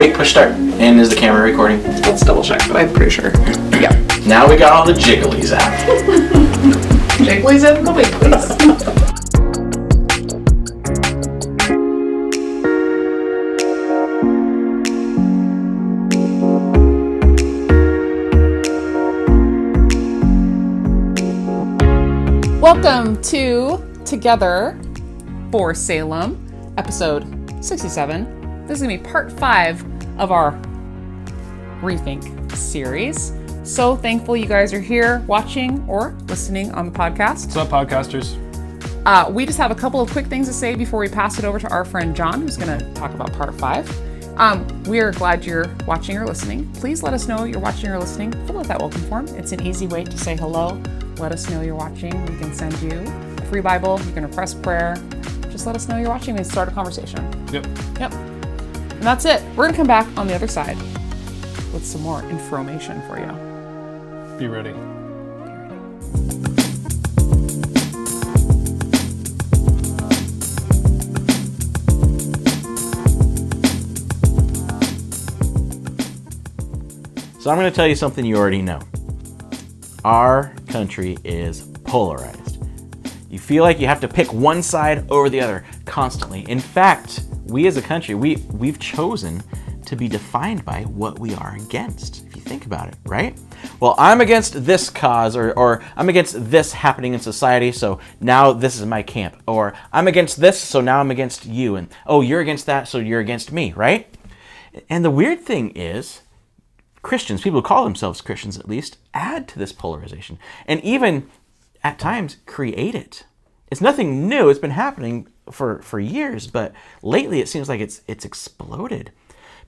Wait, push start. And is the camera recording? Let's double check, but I'm pretty sure. Yeah. Now we got all the jigglies out. Jigglies and the wigglies. Welcome to Together for Salem, episode 67. This is going to be part 5 of our Rethink series. So thankful you guys are here watching or listening on the podcast. What's up, podcasters? We just have a couple of quick things to say before we pass it over to our friend John, who's going to talk about part 5. We are glad you're watching or listening. Please let us know you're watching or listening. Fill out that welcome form. It's an easy way to say hello. Let us know you're watching. We can send you a free Bible. You can request prayer. Just let us know you're watching and start a conversation. Yep. And that's it. We're going to come back on the other side with some more information for you. Be ready. So I'm going to tell you something you already know. Our country is polarized. You feel like you have to pick one side over the other constantly. In fact, we as a country, we've chosen to be defined by what we are against, if you think about it, right? Well, I'm against this cause, or I'm against this happening in society, so now this is my camp. Or I'm against this, so now I'm against you. And oh, you're against that, so you're against me, right? And the weird thing is, Christians, people who call themselves Christians at least, add to this polarization and even at times create it. It's nothing new. It's been happening for years, but lately it seems like it's exploded.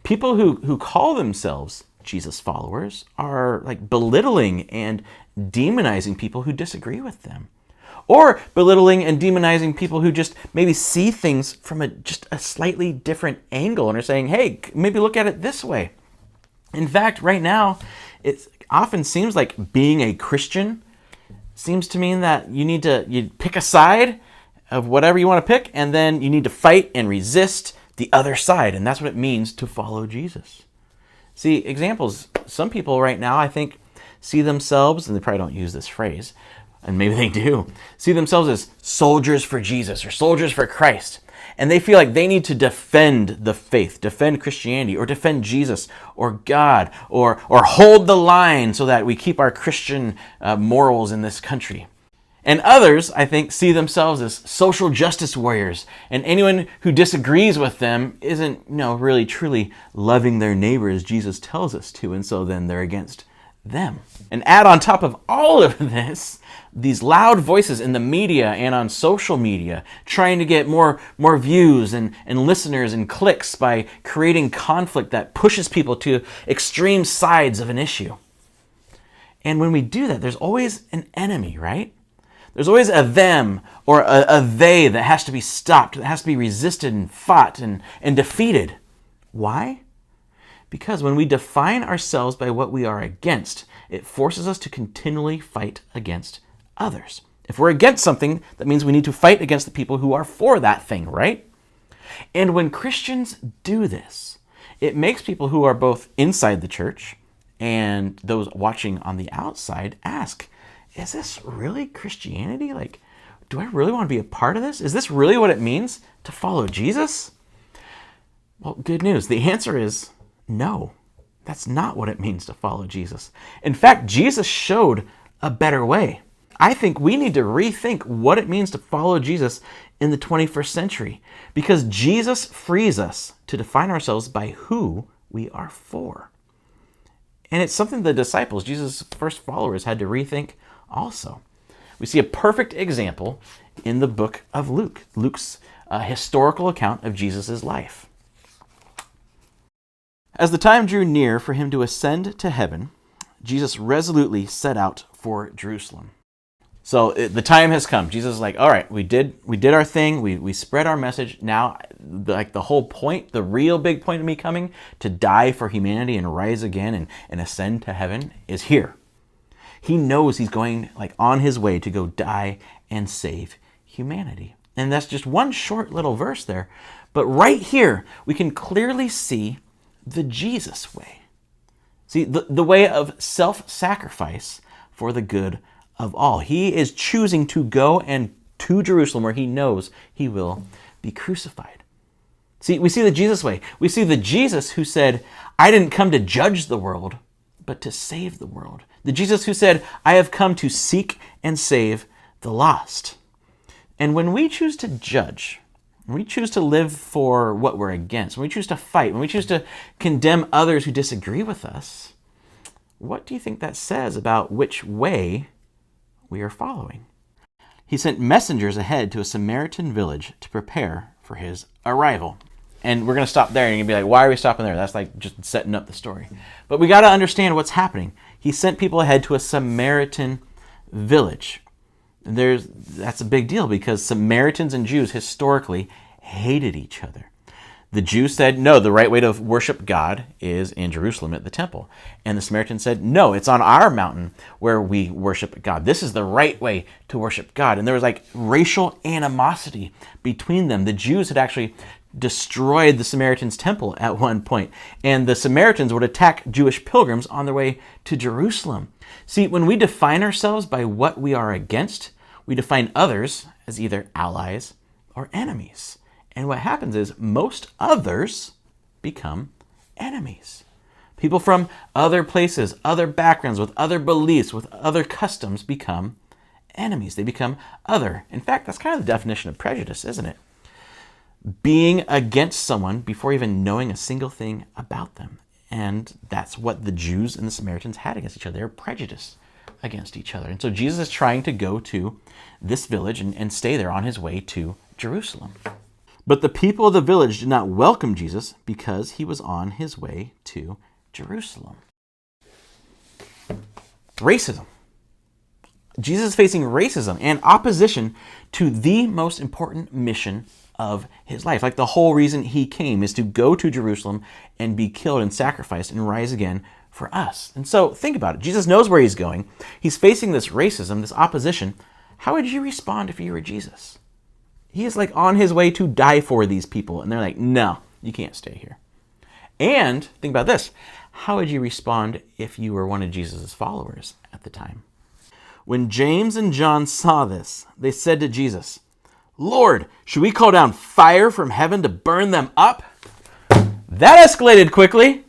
People who call themselves Jesus followers are like belittling and demonizing people who disagree with them, or belittling and demonizing people who just maybe see things from just a slightly different angle and are saying, hey, maybe look at it this way. In fact, right now, it often seems like being a Christian seems to mean that you pick a side of whatever you want to pick, and then you need to fight and resist the other side. And that's what it means to follow Jesus. See, examples, some people right now, I think, see themselves, and they probably don't use this phrase, and maybe they do, see themselves as soldiers for Jesus or soldiers for Christ. And they feel like they need to defend the faith, defend Christianity, or defend Jesus, or God, or hold the line so that we keep our Christian morals in this country. And others, I think, see themselves as social justice warriors, and anyone who disagrees with them isn't, really truly loving their neighbor as Jesus tells us to, and so then they're against them. And add on top of all of this, these loud voices in the media and on social media trying to get more views and listeners and clicks by creating conflict that pushes people to extreme sides of an issue. And when we do that, there's always an enemy, right? There's always a them or a they that has to be stopped, that has to be resisted and fought and defeated. Why? Because when we define ourselves by what we are against, it forces us to continually fight against others. If we're against something, that means we need to fight against the people who are for that thing, right? And when Christians do this, it makes people who are both inside the church and those watching on the outside ask, is this really Christianity? Like, do I really want to be a part of this? Is this really what it means to follow Jesus? Well, good news. The answer is no. That's not what it means to follow Jesus. In fact, Jesus showed a better way. I think we need to rethink what it means to follow Jesus in the 21st century, because Jesus frees us to define ourselves by who we are for. And it's something the disciples, Jesus' first followers, had to rethink also. We see a perfect example in the book of Luke, Luke's historical account of Jesus' life. As the time drew near for him to ascend to heaven, Jesus resolutely set out for Jerusalem. So the time has come. Jesus is like, all right, we did our thing. We spread our message. Now, like the whole point, the real big point of me coming to die for humanity and rise again and ascend to heaven is here. He knows he's going on his way to go die and save humanity. And that's just one short little verse there. But right here, we can clearly see the Jesus way. See, the way of self-sacrifice for the good of all. He is choosing to go and to Jerusalem where he knows he will be crucified. See, we see the Jesus way. We see the Jesus who said, I didn't come to judge the world, but to save the world. The Jesus who said, I have come to seek and save the lost. And when we choose to judge, when we choose to live for what we're against, when we choose to fight, when we choose to condemn others who disagree with us, what do you think that says about which way we are following? He sent messengers ahead to a Samaritan village to prepare for his arrival. And we're going to stop there, and you're going to be like, why are we stopping there? That's like just setting up the story. But we got to understand what's happening. He sent people ahead to a Samaritan village. And that's a big deal because Samaritans and Jews historically hated each other. The Jews said, no, the right way to worship God is in Jerusalem at the temple. And the Samaritans said, no, it's on our mountain where we worship God. This is the right way to worship God. And there was like racial animosity between them. The Jews had actually destroyed the Samaritans' temple at one point, and the Samaritans would attack Jewish pilgrims on their way to Jerusalem. See, when we define ourselves by what we are against, we define others as either allies or enemies. And what happens is most others become enemies. People from other places, other backgrounds, with other beliefs, with other customs become enemies. They become other. In fact, that's kind of the definition of prejudice, isn't it? Being against someone before even knowing a single thing about them. And that's what the Jews and the Samaritans had against each other. They were prejudiced against each other. And so Jesus is trying to go to this village and stay there on his way to Jerusalem. But the people of the village did not welcome Jesus because he was on his way to Jerusalem. Racism. Jesus is facing racism and opposition to the most important mission of his life. Like the whole reason he came is to go to Jerusalem and be killed and sacrificed and rise again for us. And so think about it. Jesus knows where he's going. He's facing this racism, this opposition. How would you respond if you were Jesus? He is like on his way to die for these people. And they're like, no, you can't stay here. And think about this. How would you respond if you were one of Jesus' followers at the time? When James and John saw this, they said to Jesus, Lord, should we call down fire from heaven to burn them up? That escalated quickly.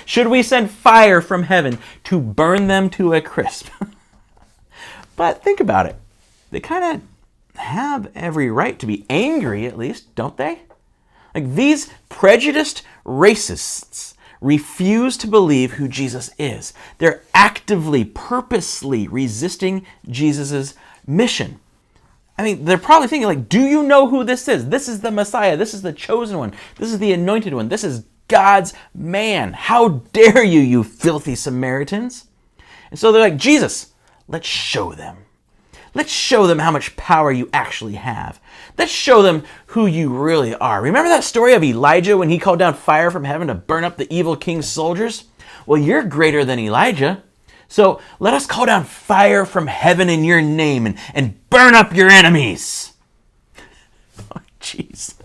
Should we send fire from heaven to burn them to a crisp? But think about it. They kind of have every right to be angry, at least, don't they? Like these prejudiced racists refuse to believe who Jesus is. They're actively, purposely resisting Jesus' mission. I mean, they're probably thinking like, do you know who this is? This is the Messiah. This is the chosen one. This is the anointed one. This is God's man. How dare you, you filthy Samaritans? And so they're like, Jesus, let's show them. Let's show them how much power you actually have. Let's show them who you really are. Remember that story of Elijah when he called down fire from heaven to burn up the evil king's soldiers? Well, you're greater than Elijah. So let us call down fire from heaven in your name and burn up your enemies. Oh, jeez.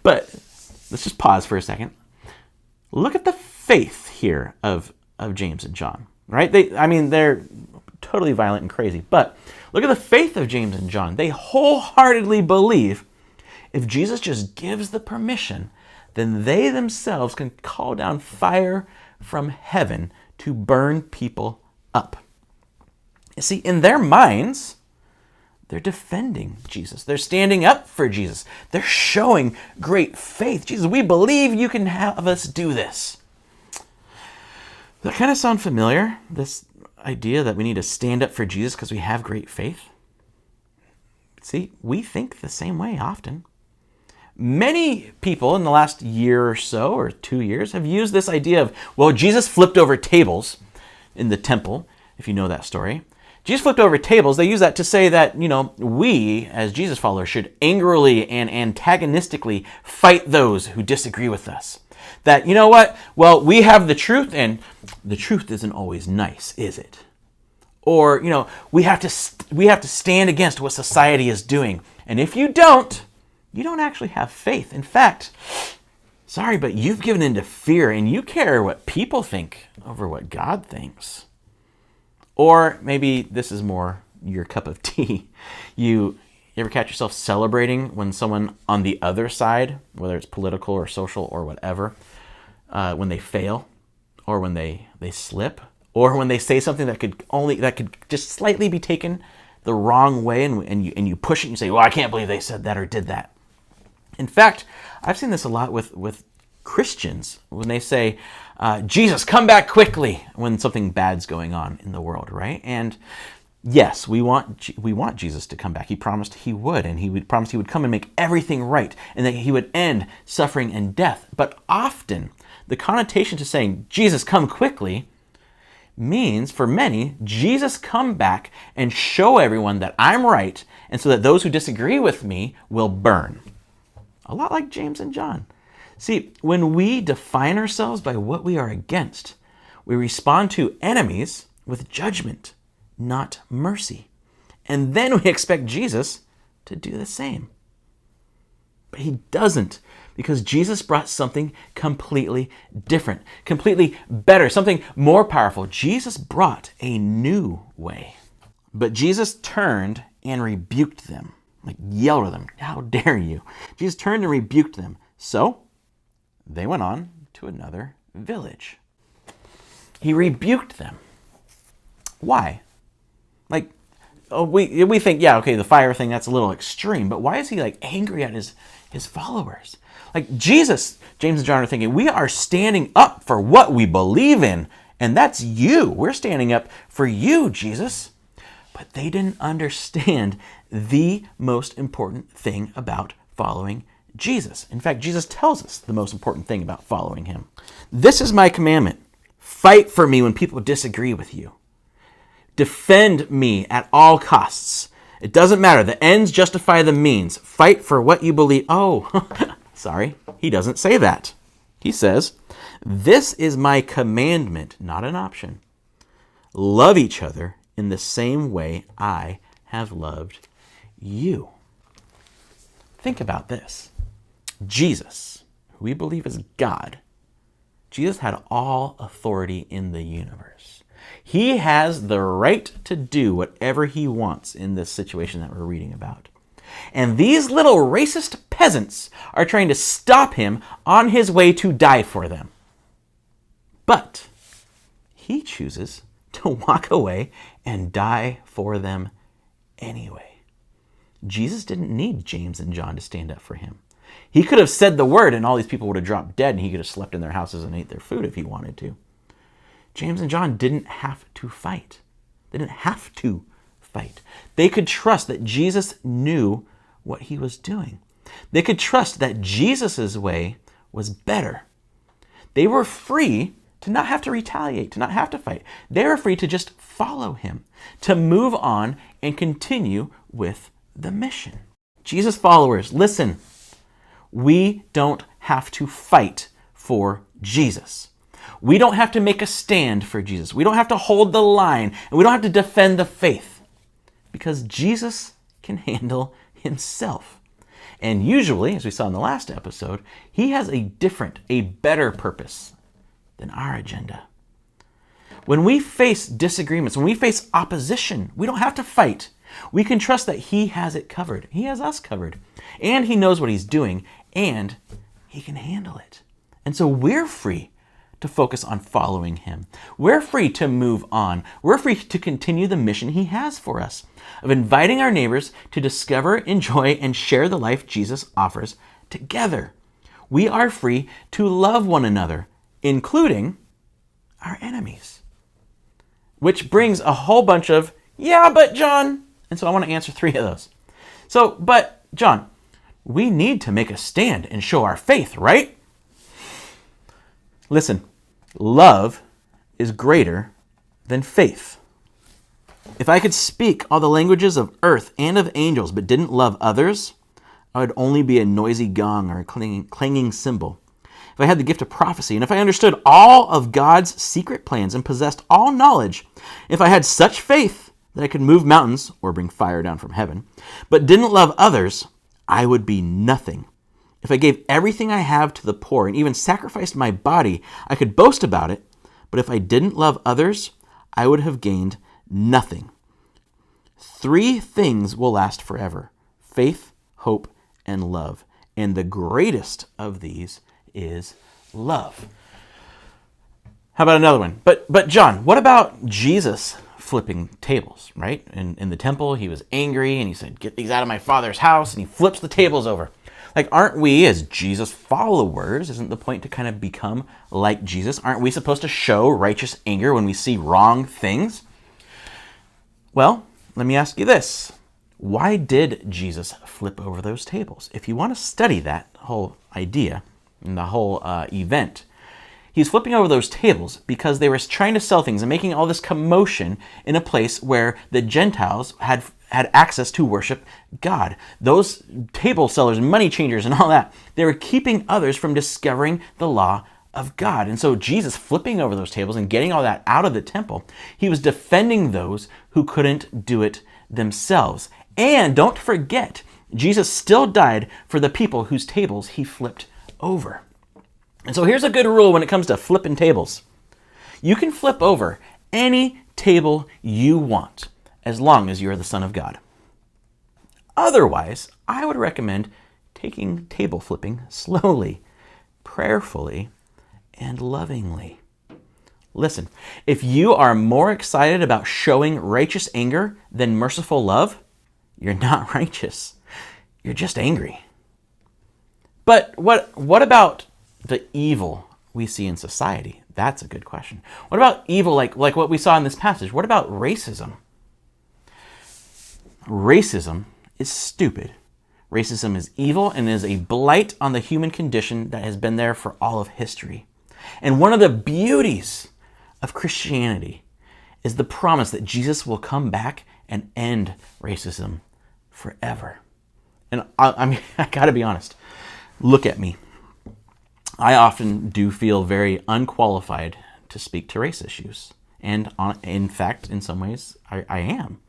But let's just pause for a second. Look at the faith here of James and John, right? They're totally violent and crazy, but look at the faith of James and John. They wholeheartedly believe if Jesus just gives the permission, then they themselves can call down fire from heaven to burn people up. You see, in their minds, they're defending Jesus. They're standing up for Jesus. They're showing great faith. Jesus, we believe you can have us do this. Does that kind of sound familiar? This idea that we need to stand up for Jesus because we have great faith? See, we think the same way often. Many people in the last year or so, or 2 years, have used this idea of, well, Jesus flipped over tables in the temple, if you know that story. Jesus flipped over tables. They use that to say that, we, as Jesus followers, should angrily and antagonistically fight those who disagree with us. That, you know what? Well, we have the truth, and the truth isn't always nice, is it? Or, we have to stand against what society is doing. And if you don't actually have faith. In fact, Sorry, but you've given into fear and you care what people think over what God thinks. Or maybe this is more your cup of tea. You ever catch yourself celebrating when someone on the other side, whether it's political or social or whatever, when they fail, or when they slip, or when they say something that could just slightly be taken the wrong way, and you push it and you say, well, I can't believe they said that or did that. In fact, I've seen this a lot with Christians when they say, Jesus, come back quickly, when something bad's going on in the world, right? And yes, we want Jesus to come back. He promised he would, and he would promise he would come and make everything right, and that he would end suffering and death. But often, the connotation to saying, Jesus, come quickly, means, for many, Jesus, come back and show everyone that I'm right, and so that those who disagree with me will burn. A lot like James and John. See, when we define ourselves by what we are against, we respond to enemies with judgment, not mercy. And then we expect Jesus to do the same. But he doesn't, because Jesus brought something completely different, completely better, something more powerful. Jesus brought a new way. But Jesus turned and rebuked them, like yelled at them, how dare you? Jesus turned and rebuked them. So they went on to another village. He rebuked them. Why? Like, we think, yeah, okay, the fire thing, that's a little extreme, but why is he like angry at his followers? Like Jesus, James and John are thinking, we are standing up for what we believe in, and that's you. We're standing up for you, Jesus. But they didn't understand the most important thing about following Jesus. In fact, Jesus tells us the most important thing about following him. This is my commandment. Fight for me when people disagree with you. Defend me at all costs. It doesn't matter. The ends justify the means. Fight for what you believe. Oh, sorry. He doesn't say that. He says, this is my commandment, not an option. Love each other in the same way I have loved you. Think about this. Jesus, who we believe is God, Jesus had all authority in the universe. He has the right to do whatever he wants in this situation that we're reading about. And these little racist peasants are trying to stop him on his way to die for them. But he chooses to walk away and die for them anyway. Jesus didn't need James and John to stand up for him. He could have said the word and all these people would have dropped dead and he could have slept in their houses and ate their food if he wanted to. James and John didn't have to fight. They didn't have to fight. They could trust that Jesus knew what he was doing. They could trust that Jesus' way was better. They were free to not have to retaliate, to not have to fight. They were free to just follow him, to move on and continue with the mission. Jesus followers, listen, we don't have to fight for Jesus. We don't have to make a stand for Jesus. We don't have to hold the line, and we don't have to defend the faith, because Jesus can handle himself. And usually, as we saw in the last episode, he has a different, a better purpose than our agenda. When we face disagreements, when we face opposition, we don't have to fight. We can trust that he has it covered. He has us covered. And he knows what he's doing, and he can handle it. And so we're free to focus on following him. We're free to move on. We're free to continue the mission he has for us of inviting our neighbors to discover, enjoy, and share the life Jesus offers together. We are free to love one another, including our enemies. Which brings a whole bunch of, yeah, but John. And so I want to answer 3 of those. But John, we need to make a stand and show our faith, right? Listen, love is greater than faith. If I could speak all the languages of earth and of angels but didn't love others, I would only be a noisy gong or a clanging cymbal. If I had the gift of prophecy, and if I understood all of God's secret plans and possessed all knowledge, if I had such faith that I could move mountains or bring fire down from heaven, but didn't love others, I would be nothing. If I gave everything I have to the poor and even sacrificed my body, I could boast about it. But if I didn't love others, I would have gained nothing. 3 things will last forever: faith, hope, and love. And the greatest of these is love. How about another one? But John, what about Jesus flipping tables, right? In the temple, he was angry and he said, "Get these out of my Father's house," and he flips the tables over. Like, aren't we, as Jesus followers, isn't the point to kind of become like Jesus? Aren't we supposed to show righteous anger when we see wrong things? Well, let me ask you this. Why did Jesus flip over those tables? If you want to study that whole idea and the whole event, he's flipping over those tables because they were trying to sell things and making all this commotion in a place where the Gentiles had access to worship God. Those table sellers, money changers, and all that, they were keeping others from discovering the law of God. And so Jesus flipping over those tables and getting all that out of the temple, he was defending those who couldn't do it themselves. And don't forget, Jesus still died for the people whose tables he flipped over. And so here's a good rule when it comes to flipping tables. You can flip over any table you want, as long as you're the Son of God. Otherwise, I would recommend taking table flipping slowly, prayerfully, and lovingly. Listen, if you are more excited about showing righteous anger than merciful love, you're not righteous. You're just angry. But what about the evil we see in society? That's a good question. What about evil like what we saw in this passage? What about racism? Racism is stupid. Racism is evil and is a blight on the human condition that has been there for all of history. And one of the beauties of Christianity is the promise that Jesus will come back and end racism forever. And I gotta be honest. Look at me. I often do feel very unqualified to speak to race issues. And in fact, in some ways, I am.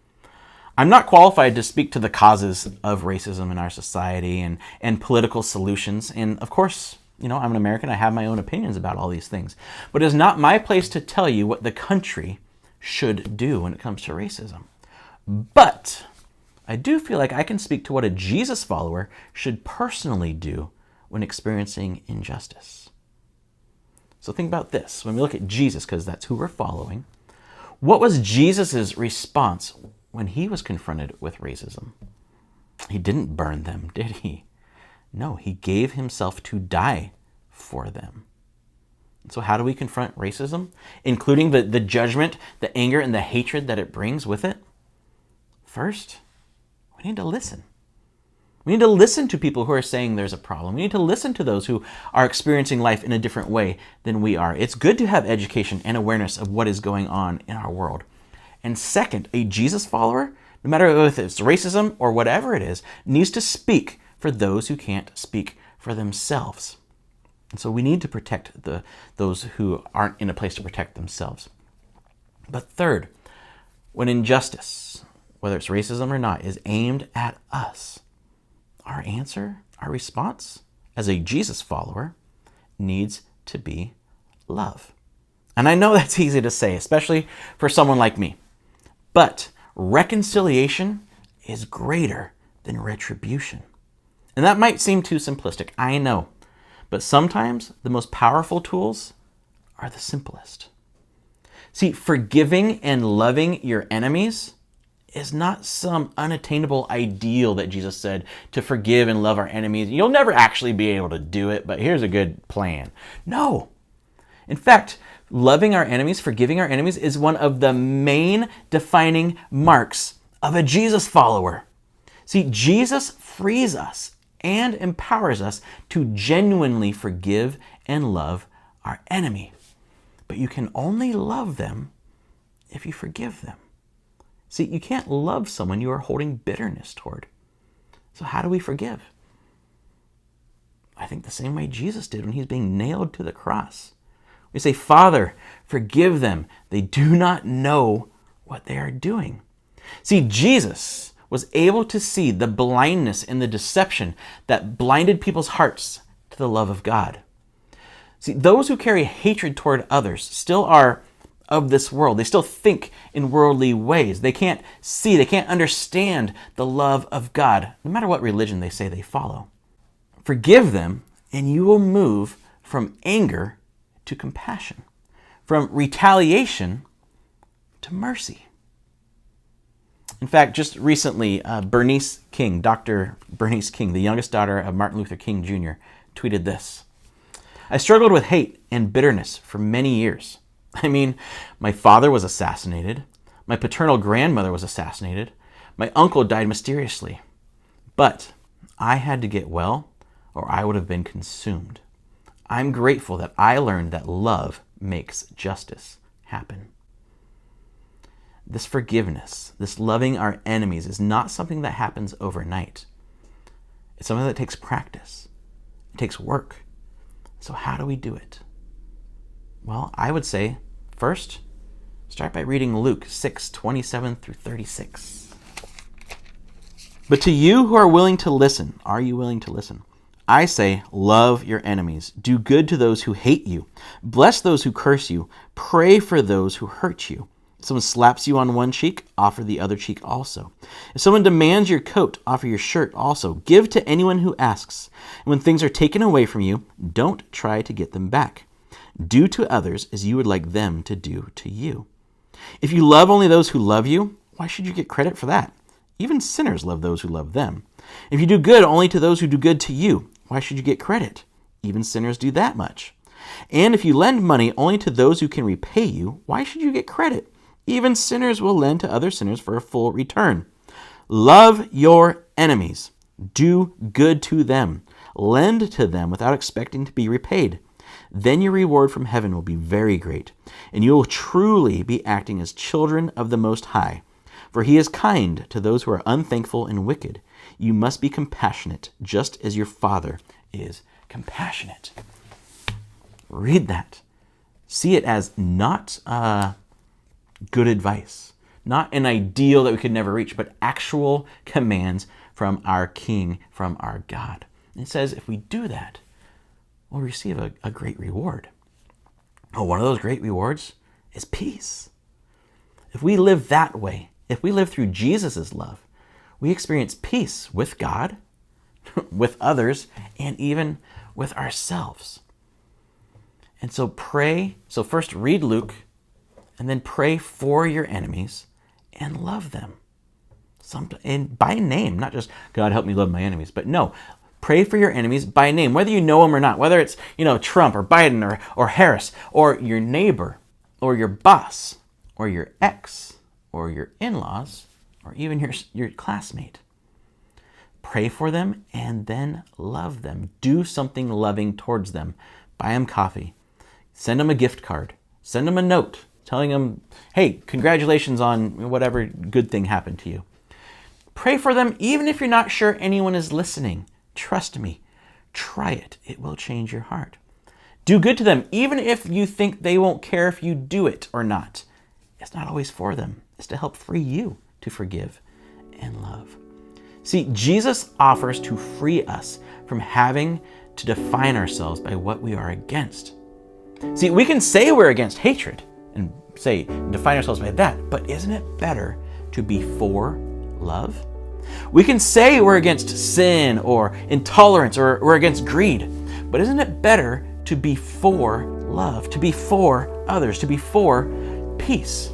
I'm not qualified to speak to the causes of racism in our society and political solutions. And of course, I'm an American. I have my own opinions about all these things. But it is not my place to tell you what the country should do when it comes to racism. But I do feel like I can speak to what a Jesus follower should personally do when experiencing injustice. So think about this. When we look at Jesus, because that's who we're following, what was Jesus' response when he was confronted with racism? He didn't burn them, did he? No, he gave himself to die for them. So how do we confront racism, including the judgment, the anger, and the hatred that it brings with it? First, we need to listen. We need to listen to people who are saying there's a problem. We need to listen to those who are experiencing life in a different way than we are. It's good to have education and awareness of what is going on in our world. And second, a Jesus follower, no matter if it's racism or whatever it is, needs to speak for those who can't speak for themselves. And so we need to protect those who aren't in a place to protect themselves. But third, when injustice, whether it's racism or not, is aimed at us, our answer, our response as a Jesus follower needs to be love. And I know that's easy to say, especially for someone like me. But reconciliation is greater than retribution. And that might seem too simplistic, I know. But sometimes the most powerful tools are the simplest. See, forgiving and loving your enemies is not some unattainable ideal that Jesus said to forgive and love our enemies. You'll never actually be able to do it, but here's a good plan. No. In fact, loving our enemies, forgiving our enemies is one of the main defining marks of a Jesus follower. See, Jesus frees us and empowers us to genuinely forgive and love our enemy. But you can only love them if you forgive them. See, you can't love someone you are holding bitterness toward. So how do we forgive? I think the same way Jesus did when he's being nailed to the cross. We say, Father, forgive them. They do not know what they are doing. See, Jesus was able to see the blindness and the deception that blinded people's hearts to the love of God. See, those who carry hatred toward others still are of this world. They still think in worldly ways. They can't see, they can't understand the love of God, no matter what religion they say they follow. Forgive them, and you will move from anger to compassion, from retaliation to mercy. In fact, just recently, Bernice King, Dr. Bernice King, the youngest daughter of Martin Luther King Jr., tweeted this: "I struggled with hate and bitterness for many years. I mean, my father was assassinated. My paternal grandmother was assassinated. My uncle died mysteriously. But I had to get well, or I would have been consumed. I'm grateful that I learned that love makes justice happen." This forgiveness, this loving our enemies, is not something that happens overnight. It's something that takes practice. It takes work. So how do we do it? Well, I would say, first, start by reading Luke 6:27 through 36. "But to you who are willing to listen," are you willing to listen? "I say, love your enemies. Do good to those who hate you. Bless those who curse you. Pray for those who hurt you. If someone slaps you on one cheek, offer the other cheek also. If someone demands your coat, offer your shirt also. Give to anyone who asks. And when things are taken away from you, don't try to get them back. Do to others as you would like them to do to you. If you love only those who love you, why should you get credit for that? Even sinners love those who love them. If you do good only to those who do good to you, why should you get credit? Even sinners do that much. And if you lend money only to those who can repay you, why should you get credit? Even sinners will lend to other sinners for a full return. Love your enemies. Do good to them. Lend to them without expecting to be repaid. Then your reward from heaven will be very great, and you will truly be acting as children of the Most High. For he is kind to those who are unthankful and wicked. You must be compassionate, just as your Father is compassionate." Read that. See it as not good advice, not an ideal that we could never reach, but actual commands from our King, from our God. And it says if we do that, we'll receive a great reward. Oh, one of those great rewards is peace. If we live that way, if we live through Jesus' love, we experience peace with God, with others, and even with ourselves. And so pray. So first read Luke, and then pray for your enemies and love them. And by name, not just, "God, help me love my enemies," but no, pray for your enemies by name, whether you know them or not, whether it's, Trump or Biden or Harris or your neighbor or your boss or your ex or your in-laws or even your classmate. Pray for them and then love them. Do something loving towards them. Buy them coffee. Send them a gift card. Send them a note telling them, "Hey, congratulations on whatever good thing happened to you." Pray for them even if you're not sure anyone is listening. Trust me. Try it. It will change your heart. Do good to them even if you think they won't care if you do it or not. It's not always for them. It's to help free you to forgive and love. See, Jesus offers to free us from having to define ourselves by what we are against. See, we can say we're against hatred and define ourselves by that, but isn't it better to be for love? We can say we're against sin or intolerance or we're against greed, but isn't it better to be for love, to be for others, to be for peace?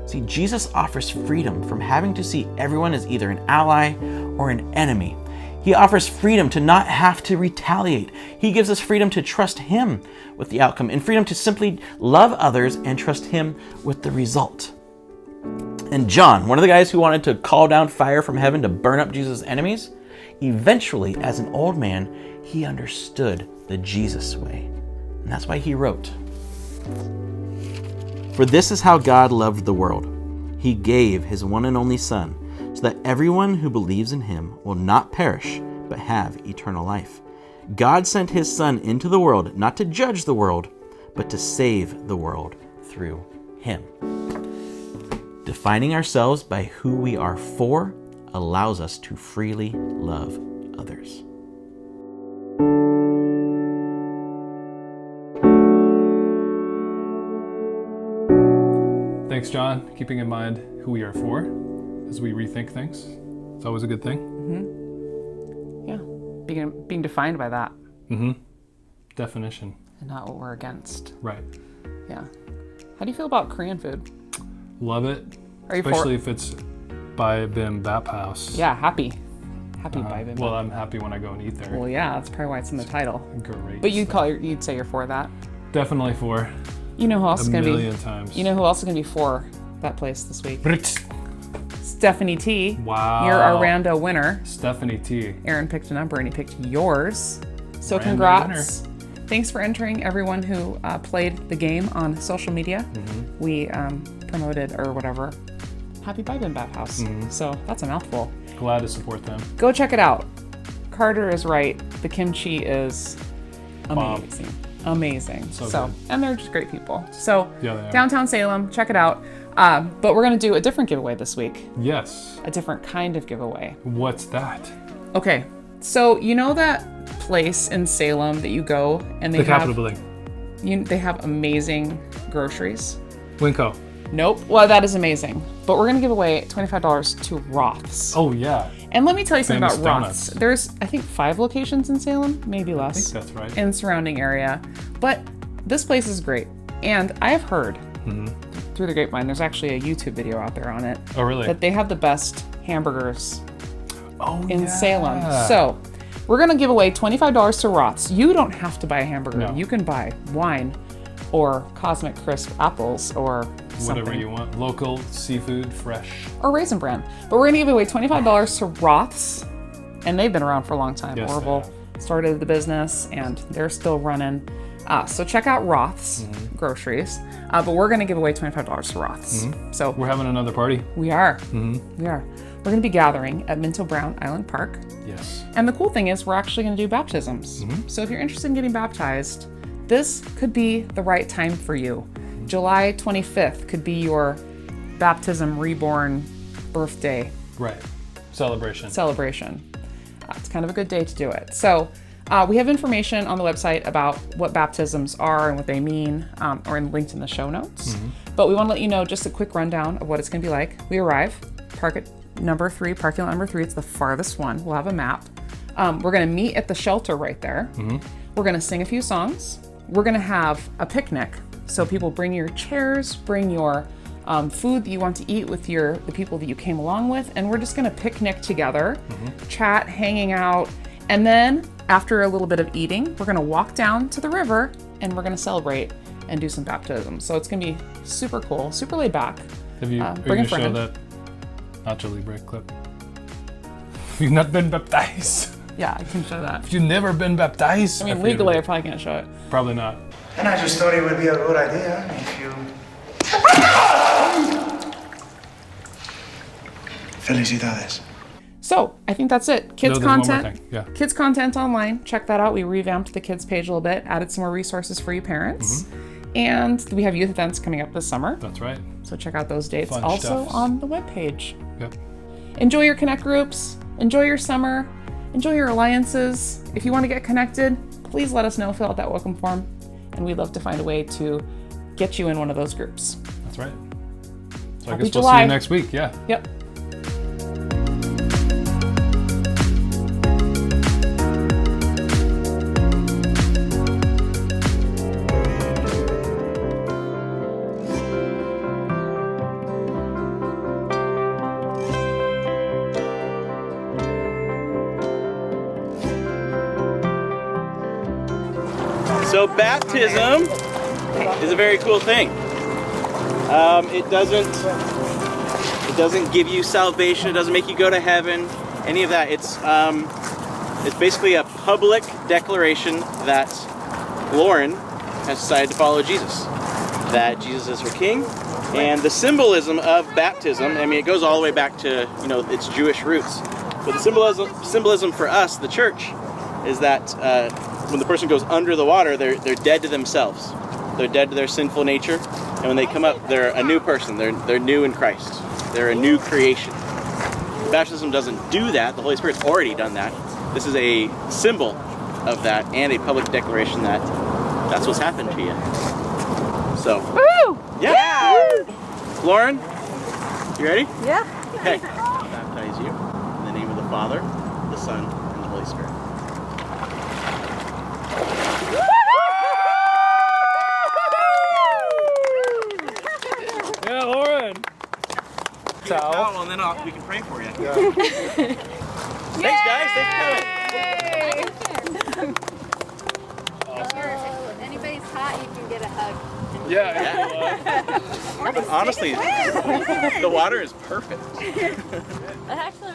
See, Jesus offers freedom from having to see everyone as either an ally or an enemy. He offers freedom to not have to retaliate. He gives us freedom to trust Him with the outcome and freedom to simply love others and trust Him with the result. And John, one of the guys who wanted to call down fire from heaven to burn up Jesus' enemies, eventually, as an old man, he understood the Jesus way. And that's why he wrote, "For this is how God loved the world. He gave His one and only Son, so that everyone who believes in Him will not perish, but have eternal life. God sent His Son into the world, not to judge the world, but to save the world through Him." Defining ourselves by who we are for, allows us to freely love others. Thanks, John. Keeping in mind who we are for as we rethink things. It's always a good thing. Yeah, being defined by that. Definition. And not what we're against. Right. Yeah. How do you feel about Korean food? Love it. Are you Especially if it's by Bim Bap House. Yeah, happy by them. Well, I'm happy when I go and eat there. Well, yeah, that's probably why it's in the title. Great. But you'd say you're for that. Definitely for You know who else is a gonna be? million times. You know who else is gonna be for that place this week? Brit. Stephanie T. Wow. You're our rando winner. Stephanie T. Aaron picked a number and he picked yours. So Rando congrats. Thanks for entering, everyone who played the game on social media. We promoted or whatever. Happy by Bim Bap House. So that's a mouthful. Glad to support them. Go check it out. Carter is right. The kimchi is Bomb. amazing. Amazing. So good. And they're just great people. So Yeah, they are. downtown Salem, check it out. But we're gonna do a different giveaway this week. Yes. A different kind of giveaway. What's that? Okay. So you know that place in Salem that you go and they The have Capitol Building. they have amazing groceries? Winco. Nope. Well, that is amazing. But we're gonna give away $25 to Roth's. Oh, yeah. And let me tell you something Famous about Roth's. donuts. There's, I think, 5 locations in Salem, maybe less. I think that's right. In the surrounding area. But this place is great. And I have heard through the grapevine, there's actually a YouTube video out there on it. Oh, really? That they have the best hamburgers in yeah. Salem. So we're going to give away $25 to Roth's. You don't have to buy a hamburger. No. You can buy wine or Cosmic Crisp apples or something. Whatever you want. Local, seafood, fresh. Or Raisin Bran. But we're going to give away $25 to Roth's. And they've been around for a long time. Yes, they Orville have. started the business and they're still running. So check out Roth's groceries. But we're going to give away $25 to Roth's. So We're having another party. we are. We are. We're going to be gathering at Minto Brown Island Park. Yes. And the cool thing is we're actually going to do baptisms. So if you're interested in getting baptized, this could be the right time for you. July 25th could be your baptism reborn birthday Right. Celebration. It's kind of a good day to do it. So we have information on the website about what baptisms are and what they mean, or linked in the show notes. But we want to let you know just a quick rundown of what it's going to be like. We arrive, park at number 3, parking lot number 3. It's the farthest one. We'll have a map. We're going to meet at the shelter right there. We're going to sing a few songs. We're going to have a picnic. So people bring your chairs, bring your food that you want to eat with the people that you came along with, and we're just going to picnic together, chat, hanging out, and then after a little bit of eating, we're going to walk down to the river and we're going to celebrate and do some baptisms. So it's going to be super cool, super laid back. Have you, are you going to show that Nacho Libre clip? Have you not been baptized? Yeah, I can show that. Have you never been baptized? I mean, legally, I probably can't show it. Probably not. And I just thought it would be a good idea if you... Felicidades. So I think that's it. Kids No, there's one more content. thing. Yeah. Kids content online. Check that out. We revamped the kids page a little bit, added some more resources for you parents. And we have youth events coming up this summer. That's right. So check out those dates. Fun Also stuffs. on the webpage. Yep. Enjoy your connect groups. Enjoy your summer. Enjoy your alliances. If you want to get connected, please let us know. Fill out that welcome form. And we'd love to find a way to get you in one of those groups. That's right. So I Happy guess we'll see July. you next week. Yeah. Yep. So baptism is a very cool thing. It doesn't give you salvation. It doesn't make you go to heaven. Any of that. It's basically a public declaration that Lauren has decided to follow Jesus. That Jesus is her king. And the symbolism of baptism, I mean, it goes all the way back to, its Jewish roots. But the symbolism for us, the church, is that when the person goes under the water, they're dead to themselves. They're dead to their sinful nature. And when they come up, they're a new person. They're new in Christ. They're a new creation. Baptism doesn't do that. The Holy Spirit's already done that. This is a symbol of that and a public declaration that that's what's happened to you. So, Woo! yeah. Lauren, you ready? Yeah. Okay. I'll baptize you in the name of the Father, the Son, and the Holy Spirit. Yeah, Lauren. Towel, and then we can pray for you. Yeah. Thanks, guys. Thanks for coming. If anybody's hot, you can get a hug. Yeah. But honestly, the water is perfect. Actually,